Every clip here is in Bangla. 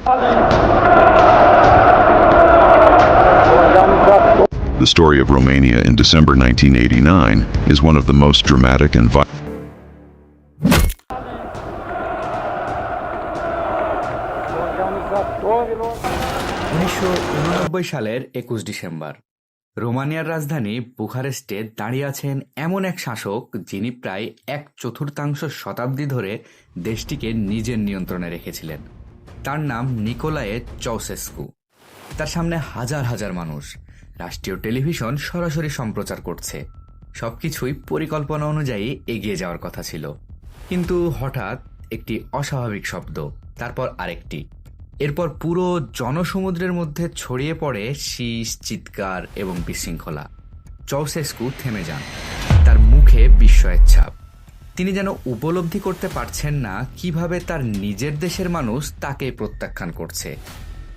The story of Romania in December 1989 is one of the most dramatic and violent. 1989 সালের 21 ডিসেম্বর রোমানিয়ার রাজধানী বুখারেস্টে দাঁড়িয়ে আছেন এমন এক শাসক যিনি প্রায় 1/4 শতাব্দী ধরে দেশটিকে নিজের নিয়ন্ত্রণে রেখেছিলেন। তার নাম নিকোলায়ে চাউশেস্কু। তার সামনে হাজার হাজার মানুষ, রাষ্ট্রীয় টেলিভিশন সরাসরি সম্প্রচার করছে। সবকিছুই পরিকল্পনা অনুযায়ী এগিয়ে যাওয়ার কথা ছিল, কিন্তু হঠাৎ একটি অস্বাভাবিক শব্দ, তারপর আরেকটি, এরপর পুরো জনসমুদ্রের মধ্যে ছড়িয়ে পড়ে শীষ, চিৎকার এবং বিশৃঙ্খলা। চাউশেস্কু থেমে যান, তার মুখে বিস্ময়ের ছাপ। তিনি যেন উপলব্ধি করতে পারছেন না কিভাবে তার নিজের দেশের মানুষ তাকে প্রত্যাখ্যান করছে।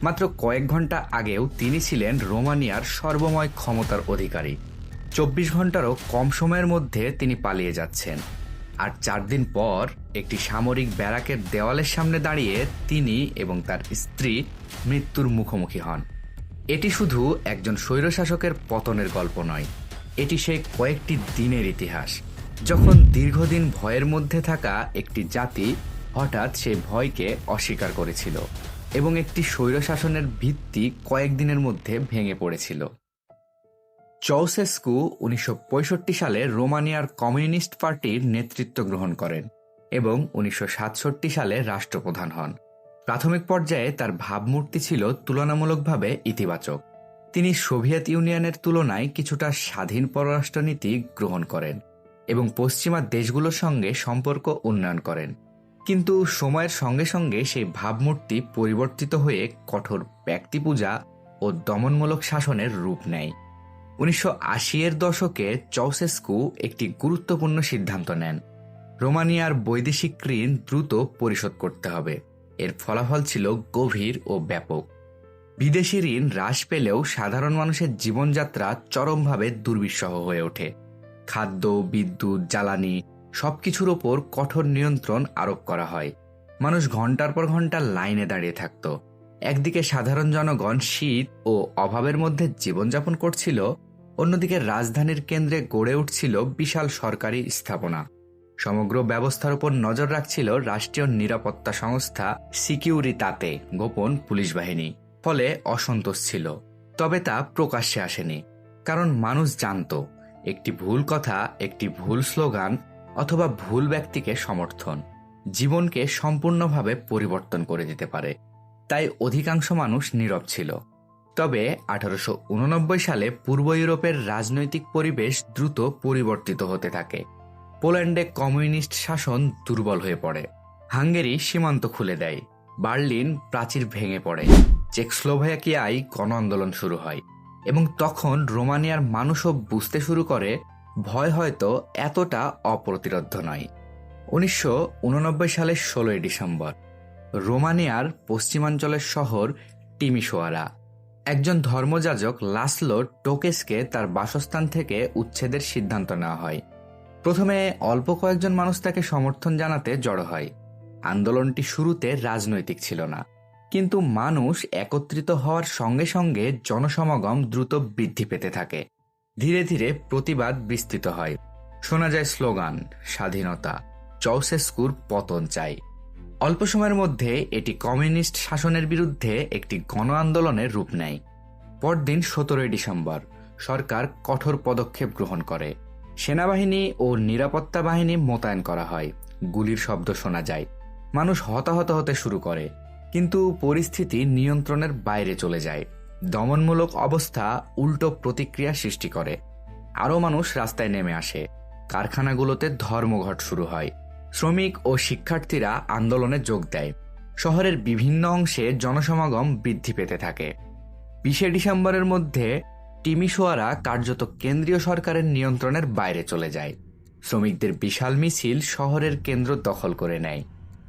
মাত্র কয়েক ঘন্টা আগেও তিনি ছিলেন রোমানিয়ার সর্বময় ক্ষমতার অধিকারী। 24 ঘন্টারও কম সময়ের মধ্যে তিনি পালিয়ে যাচ্ছেন, আর 4 দিন পর একটি সামরিক ব্যারাকের দেওয়ালের সামনে দাঁড়িয়ে তিনি এবং তার স্ত্রী মৃত্যুর মুখোমুখি হন। এটি শুধু একজন স্বৈরশাসকের পতনের গল্প নয়, এটি সেই কয়েকটি দিনের ইতিহাস যখন দীর্ঘদিন ভয়ের মধ্যে থাকা একটি জাতি হঠাৎ সেই ভয়কে অস্বীকার করেছিল এবং একটি স্বৈরশাসনের ভিত্তি কয়েকদিনের মধ্যে ভেঙে পড়েছিল। চাউশেস্কু 1965 সালে রোমানিয়ার কমিউনিস্ট পার্টির নেতৃত্ব গ্রহণ করেন এবং 1967 সালে রাষ্ট্রপ্রধান হন। প্রাথমিক পর্যায়ে তার ভাবমূর্তি ছিল তুলনামূলকভাবে ইতিবাচক। তিনি সোভিয়েত ইউনিয়নের তুলনায় কিছুটা স্বাধীন পররাষ্ট্রনীতি গ্রহণ করেন এবং পশ্চিমা দেশগুলোর সঙ্গে সম্পর্ক উন্নয়ন করেন। কিন্তু সময়ের সঙ্গে সঙ্গে সেই ভাবমূর্তি পরিবর্তিত হয়ে কঠোর ব্যক্তিপূজা ও দমনমূলক শাসনের রূপ নেয়। 1980-এর দশকে চাউশেস্কু একটি গুরুত্বপূর্ণ সিদ্ধান্ত নেন। রোমানিয়ার বৈদেশিক ঋণ দ্রুত পরিশোধ করতে হবে। এর ফলাফল ছিল গভীর ও ব্যাপক। বিদেশি ঋণ হ্রাস পেলেও সাধারণ মানুষের জীবনযাত্রা চরমভাবে দুর্বিষহ হয়ে ওঠে। খাদ্য, বিদ্যুৎ, জ্বালানি সবকিছুর ওপর কঠোর নিয়ন্ত্রণ আরোপ করা হয়। মানুষ ঘন্টার পর ঘন্টা লাইনে দাঁড়িয়ে থাকত। একদিকে সাধারণ জনগণ শীত ও অভাবের মধ্যে জীবনযাপন করছিল, অন্যদিকে রাজধানীর কেন্দ্রে গড়ে উঠছিল বিশাল সরকারি স্থাপনা। সমগ্র ব্যবস্থার উপর নজর রাখছিল রাষ্ট্রীয় নিরাপত্তা সংস্থা সিকিউরিতাতে, গোপন পুলিশ বাহিনী। ফলে অসন্তোষ ছিল, তবে তা প্রকাশ্যে আসেনি, কারণ মানুষ জানত একটি ভুল কথা, একটি ভুল স্লোগান অথবা ভুল ব্যক্তিকে সমর্থন জীবনকে সম্পূর্ণভাবে পরিবর্তন করে দিতে পারে। তাই অধিকাংশ মানুষ নীরব ছিল। তবে 1889 সালে পূর্ব ইউরোপের রাজনৈতিক পরিবেশ দ্রুত পরিবর্তিত হতে থাকে। পোল্যান্ডে কমিউনিস্ট শাসন দুর্বল হয়ে পড়ে। হাঙ্গেরি সীমান্ত খুলে দেয়। বার্লিন প্রাচীর ভেঙে পড়ে। চেকস্লোভাকিয়ায় গণ আন্দোলন শুরু হয় এবং তখন রোমানিয়ার মানুষও বুঝতে শুরু করে ভয় হয়তো এতটা অপ্রতিরোধ্য নয়। 1989 সালের 16 ডিসেম্বর রোমানিয়ার পশ্চিমাঞ্চলের শহর টিমিশোয়ারা একজন ধর্মযাজক লাসলো টোকেসকে তার বাসস্থান থেকে উচ্ছেদের সিদ্ধান্ত নেওয়া হয়। প্রথমে অল্প কয়েকজন মানুষ তাকে সমর্থন জানাতে জড়ো হয়। আন্দোলনটি শুরুতে রাজনৈতিক ছিল না, কিন্তু মানুষ একত্রিত হওয়ার সঙ্গে সঙ্গে জনসমাগম দ্রুত বৃদ্ধি পেতে থাকে। ধীরে ধীরে প্রতিবাদ বিস্তৃত হয়। শোনা যায় স্লোগান, স্বাধীনতা, চাউশেস্কুর পতন চাই। অল্প সময়ের মধ্যে এটি কমিউনিস্ট শাসনের বিরুদ্ধে একটি গণ আন্দোলনের রূপ নেয়। পরদিন 17 ডিসেম্বর সরকার কঠোর পদক্ষেপ গ্রহণ করে। সেনাবাহিনী ও নিরাপত্তা বাহিনী মোতায়েন করা হয়। গুলির শব্দ শোনা যায়। মানুষ হতাহত হতে শুরু করে, কিন্তু পরিস্থিতি নিয়ন্ত্রণের বাইরে চলে যায়। দমনমূলক অবস্থা উল্টো প্রতিক্রিয়া সৃষ্টি করে। আরও মানুষ রাস্তায় নেমে আসে। কারখানাগুলোতে ধর্মঘট শুরু হয়। শ্রমিক ও শিক্ষার্থীরা আন্দোলনে যোগ দেয়। শহরের বিভিন্ন অংশে জনসমাগম বৃদ্ধি পেতে থাকে। 20 ডিসেম্বরের মধ্যে টিমিশোয়ারা কার্যত কেন্দ্রীয় সরকারের নিয়ন্ত্রণের বাইরে চলে যায়। শ্রমিকদের বিশাল মিছিল শহরের কেন্দ্র দখল করে নেয়।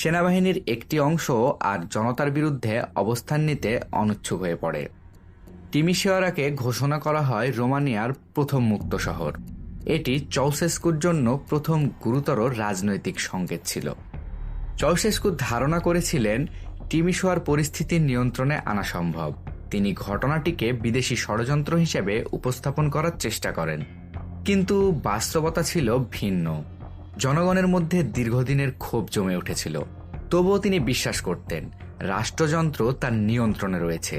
সেনাবাহিনীর একটি অংশ আর জনতার বিরুদ্ধে অবস্থান নিতে অনিচ্ছুক হয়ে পড়ে। টিমিশোয়ারাকে ঘোষণা করা হয় রোমানিয়ার প্রথম মুক্ত শহর। এটি চাউশেস্কুর জন্য প্রথম গুরুতর রাজনৈতিক সংকেত ছিল। চাউশেস্কু ধারণা করেছিলেন টিমিশোয়ার পরিস্থিতি নিয়ন্ত্রণে আনা সম্ভব। তিনি ঘটনাটিকে বিদেশি ষড়যন্ত্র হিসেবে উপস্থাপন করার চেষ্টা করেন, কিন্তু বাস্তবতা ছিল ভিন্ন। জনগণের মধ্যে দীর্ঘদিনের ক্ষোভ জমে উঠেছিল। তবুও তিনি বিশ্বাস করতেন রাষ্ট্রযন্ত্র তার নিয়ন্ত্রণে রয়েছে,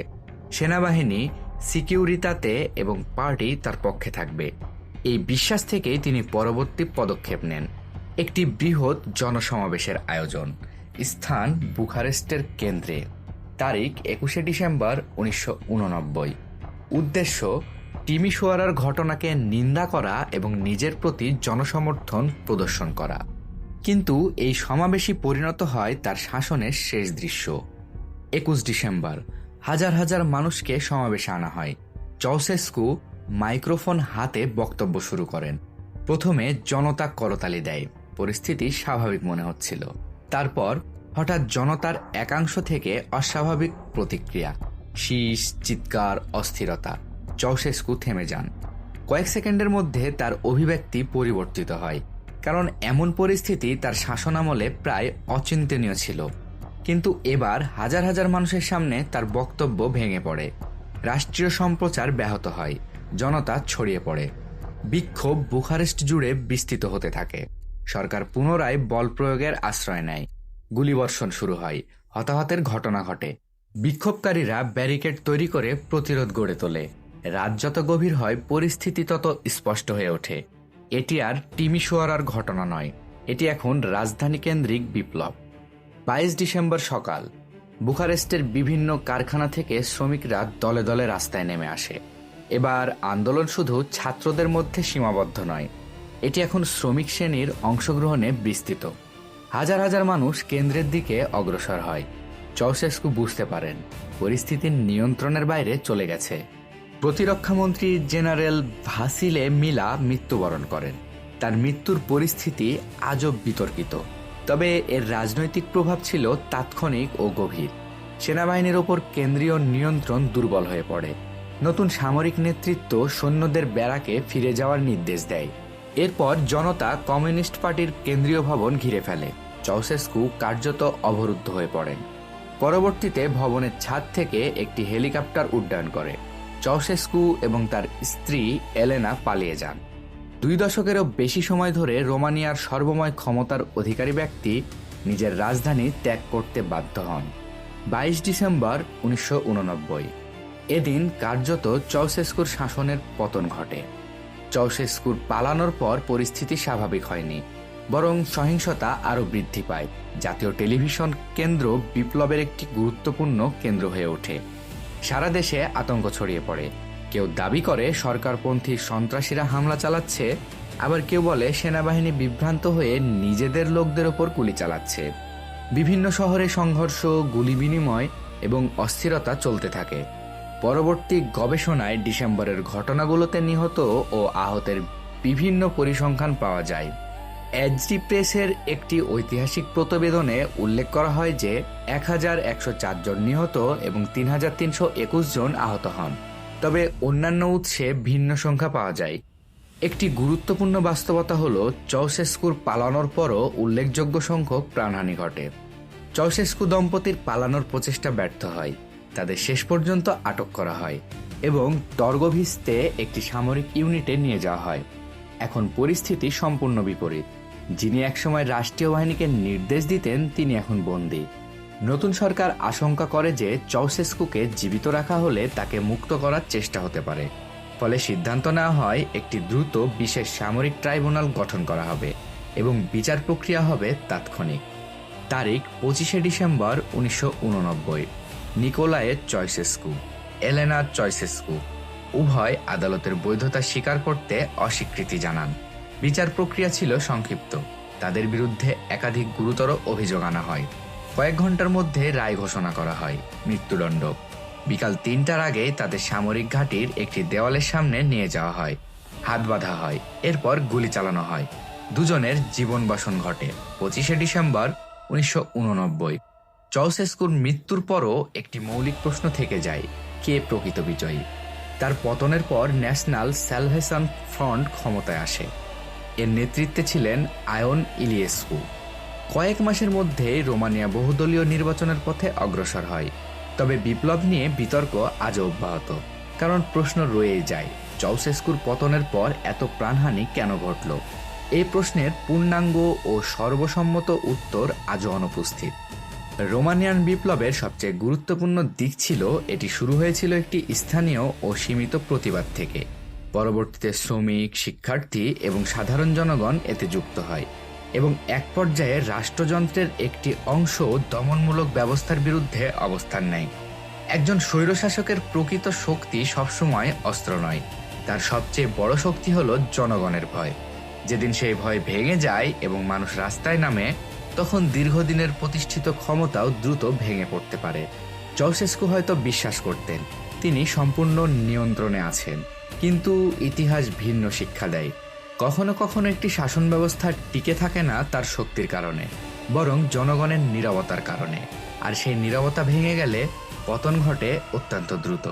সেনাবাহিনী সিকিউরিতাতে এবং পার্টি তার পক্ষে থাকবে। এই বিশ্বাস থেকেই তিনি পরবর্তী পদক্ষেপ নেন। একটি বৃহৎ জনসমাবেশের আয়োজন, স্থান বুখারেস্টের কেন্দ্রে, তারিখ 21শে ডিসেম্বর 1989। উদ্দেশ্য টিমিশোয়ারার ঘটনাকে নিন্দা করা এবং নিজের প্রতি জনসমর্থন প্রদর্শন করা। কিন্তু এই সমাবেশই পরিণত হয় তার শাসনের শেষ দৃশ্য। 21 ডিসেম্বর হাজার হাজার মানুষকে সমাবেশে আনা হয়। চাউশেস্কু মাইক্রোফোন হাতে বক্তব্য শুরু করেন। প্রথমে জনতা করতালি দেয়, পরিস্থিতি স্বাভাবিক মনে হচ্ছিল। তারপর হঠাৎ জনতার একাংশ থেকে অস্বাভাবিক প্রতিক্রিয়া, শীষ, চিৎকার, অস্থিরতা। চাউশেস্কু থেমে যান। কয়েক সেকেন্ডের মধ্যে তার অভিব্যক্তি পরিবর্তিত হয়, কারণ এমন পরিস্থিতি তার শাসনামলে প্রায় অচিন্তনীয় ছিল। কিন্তু এবার হাজার হাজার মানুষের সামনে তার বক্তব্য ভেঙে পড়ে। রাষ্ট্রীয় সম্প্রচার ব্যাহত হয়, জনতা ছড়িয়ে পড়ে। বিক্ষোভ বুখারেস্ট জুড়ে বিস্তৃত হতে থাকে। সরকার পুনরায় বল প্রয়োগের আশ্রয় নেয়। গুলিবর্ষণ শুরু হয়, হতাহতের ঘটনা ঘটে। বিক্ষোভকারীরা ব্যারিকেড তৈরি করে প্রতিরোধ গড়ে তোলে। রাত যত গভীর হয় পরিস্থিতি তত স্পষ্ট হয়ে ওঠে। এটি আর টিমিশোয়ারার ঘটনা নয়, এটি এখন রাজধানী কেন্দ্রিক বিপ্লব। 22 ডিসেম্বর সকাল, বুখারেস্টের বিভিন্ন কারখানা থেকে শ্রমিকরা দলে দলে রাস্তায় নেমে আসে। এবার আন্দোলন শুধু ছাত্রদের মধ্যে সীমাবদ্ধ নয়, এটি এখন শ্রমিক শ্রেণীর অংশগ্রহণে বিস্তৃত। হাজার হাজার মানুষ কেন্দ্রের দিকে অগ্রসর হয়। চাউশেস্কু বুঝতে পারেন পরিস্থিতির নিয়ন্ত্রণের বাইরে চলে গেছে। প্রতিরক্ষামন্ত্রী জেনারেল ভাসিলে মিলা মৃত্যুবরণ করেন। তার মৃত্যুর পরিস্থিতি আজও বিতর্কিত, তবে এর রাজনৈতিক প্রভাব ছিল তাৎক্ষণিক ও গভীর। সেনাবাহিনীর ওপর কেন্দ্রীয় নিয়ন্ত্রণ দুর্বল হয়ে পড়ে। নতুন সামরিক নেতৃত্ব সৈন্যদের ব্যারাকে ফিরে যাওয়ার নির্দেশ দেয়। এরপর জনতা কমিউনিস্ট পার্টির কেন্দ্রীয় ভবন ঘিরে ফেলে। চাউশেস্কু কার্যত অবরুদ্ধ হয়ে পড়েন। পরবর্তীতে ভবনের ছাদ থেকে একটি হেলিকপ্টার উড্ডয়ন করে। চাউশেস্কু এবং তার স্ত্রী এলেনা পালিয়ে যান। 2 দশকেরও বেশি সময় ধরে রোমানিয়ার সর্বময় ক্ষমতার অধিকারী ব্যক্তি নিজের রাজধানী ত্যাগ করতে বাধ্য হন। 22 ডিসেম্বর 1989। এদিন কার্যত চাউশেস্কুর শাসনের পতন ঘটে। চাউশেস্কুর পালানোর পর পরিস্থিতি স্বাভাবিক হয়নি, বরং সহিংসতা আরও বৃদ্ধি পায়। জাতীয় টেলিভিশন কেন্দ্র বিপ্লবের একটি গুরুত্বপূর্ণ কেন্দ্র হয়ে ওঠে। সারা দেশে আতঙ্ক ছড়িয়ে পড়ে। কেউ দাবি করে সরকারপন্থী সন্ত্রাসীরা হামলা চালাচ্ছে, আবার কেউ বলে সেনাবাহিনী বিভ্রান্ত হয়ে নিজেদের লোকদের ওপর গুলি চালাচ্ছে। বিভিন্ন শহরে সংঘর্ষ, গুলি বিনিময় এবং অস্থিরতা চলতে থাকে। পরবর্তী গবেষণায় ডিসেম্বরের ঘটনাগুলোতে নিহত ও আহতের বিভিন্ন পরিসংখ্যান পাওয়া যায়। এইচডি প্রেসের একটি ঐতিহাসিক প্রতিবেদনে উল্লেখ করা হয় যে 1104 জন নিহত এবং 3321 জন আহত হন। তবে অন্যান্য উৎসে ভিন্ন সংখ্যা পাওয়া যায়। একটি গুরুত্বপূর্ণ বাস্তবতা হল চাউশেস্কুর পালানোর পরও উল্লেখযোগ্য সংখ্যক প্রাণহানি ঘটে। চাউশেস্কু দম্পতির পালানোর প্রচেষ্টা ব্যর্থ হয়। তাদের শেষ পর্যন্ত আটক করা হয় এবং তর্গভিস্তে একটি সামরিক ইউনিটে নিয়ে যাওয়া হয়। এখন পরিস্থিতি সম্পূর্ণ বিপরীত। যিনি একসময় রাষ্ট্রীয় বাহিনীকে নির্দেশ দিতেন তিনি এখন বন্দী। নতুন সরকার আশঙ্কা করে যে চাউশেস্কুকে জীবিত রাখা হলে তাকে মুক্ত করার চেষ্টা হতে পারে। ফলে সিদ্ধান্ত নেওয়া হয় একটি দ্রুত বিশেষ সামরিক ট্রাইব্যুনাল গঠন করা হবে এবং বিচার প্রক্রিয়া হবে তাৎক্ষণিক। তারিখ 25শে ডিসেম্বর 1989। নিকোলায়ে চাউশেস্কু, এলেনা চাউশেস্কু উভয় আদালতের বৈধতা স্বীকার করতে অস্বীকৃতি জানান। বিচার প্রক্রিয়া ছিল সংক্ষিপ্ত। তাদের বিরুদ্ধে একাধিক গুরুতর অভিযোগ আনা হয়। কয়েক ঘন্টার মধ্যে রায় ঘোষণা করা হয়, মৃত্যুদণ্ড। বিকাল 3টার আগে তাদের সামরিক ঘাঁটির একটি দেওয়ালের সামনে নিয়ে যাওয়া হয়, হাত বাঁধা হয়, এরপর গুলি চালানো হয়। দুজনের জীবন বাসন ঘটে। 25শে ডিসেম্বর 1989। চাউশেস্কুর মৃত্যুর পরও একটি মৌলিক প্রশ্ন থেকে যায়, কে প্রকৃত বিজয়ী? তার পতনের পর ন্যাশনাল স্যালভেশন ফ্রন্ট ক্ষমতায় আসে। এর নেতৃত্বে ছিলেন আয়ন ইলিয়েস্কু। কয়েক মাসের মধ্যে রোমানিয়া বহুদলীয় নির্বাচনের পথে অগ্রসর হয়। তবে বিপ্লব নিয়ে বিতর্ক আজও অব্যাহত, কারণ প্রশ্ন রয়েই যায়, চাউশেস্কুর পতনের পর এত প্রাণহানি কেন ঘটল? এই প্রশ্নের পূর্ণাঙ্গ ও সর্বসম্মত উত্তর আজও অনুপস্থিত। রোমানিয়ান বিপ্লবের সবচেয়ে গুরুত্বপূর্ণ দিক ছিল এটি শুরু হয়েছিল একটি স্থানীয় ও সীমিত প্রতিবাদ থেকে। পরবর্তীতে শ্রমিক, শিক্ষার্থী এবং সাধারণ জনগণ এতে যুক্ত হয় এবং এক পর্যায়ে রাষ্ট্রযন্ত্রের একটি অংশ দমনমূলক ব্যবস্থার বিরুদ্ধে অবস্থান নেয়। একজন স্বৈরশাসকের প্রকৃত শক্তি সবসময় অস্ত্র নয়, তার সবচেয়ে বড় শক্তি হল জনগণের ভয়। যেদিন সেই ভয় ভেঙে যায় এবং মানুষ রাস্তায় নামে, তখন দীর্ঘদিনের প্রতিষ্ঠিত ক্ষমতাও দ্রুত ভেঙে পড়তে পারে। চাউশেস্কু হয়তো বিশ্বাস করতেন তিনি সম্পূর্ণ নিয়ন্ত্রণে আছেন, কিন্তু ইতিহাস ভিন্ন শিক্ষা দেয়। কখনো কখনো একটি শাসন ব্যবস্থা টিকে থাকে না তার শক্তির কারণে, বরং জনগণের নীরবতার কারণে। আর সেই নীরবতা ভেঙে গেলে পতন ঘটে অত্যন্ত দ্রুত।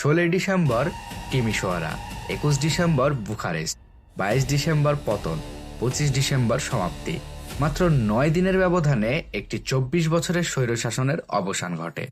16 ডিসেম্বর টিমিশোয়ারা, 21 ডিসেম্বর বুখারেস্ট, 22 ডিসেম্বর পতন, 25 ডিসেম্বর সমাপ্তি। মাত্র 9 দিনের ব্যবধানে একটি 24 বছরের স্বৈরশাসনের অবসান ঘটে।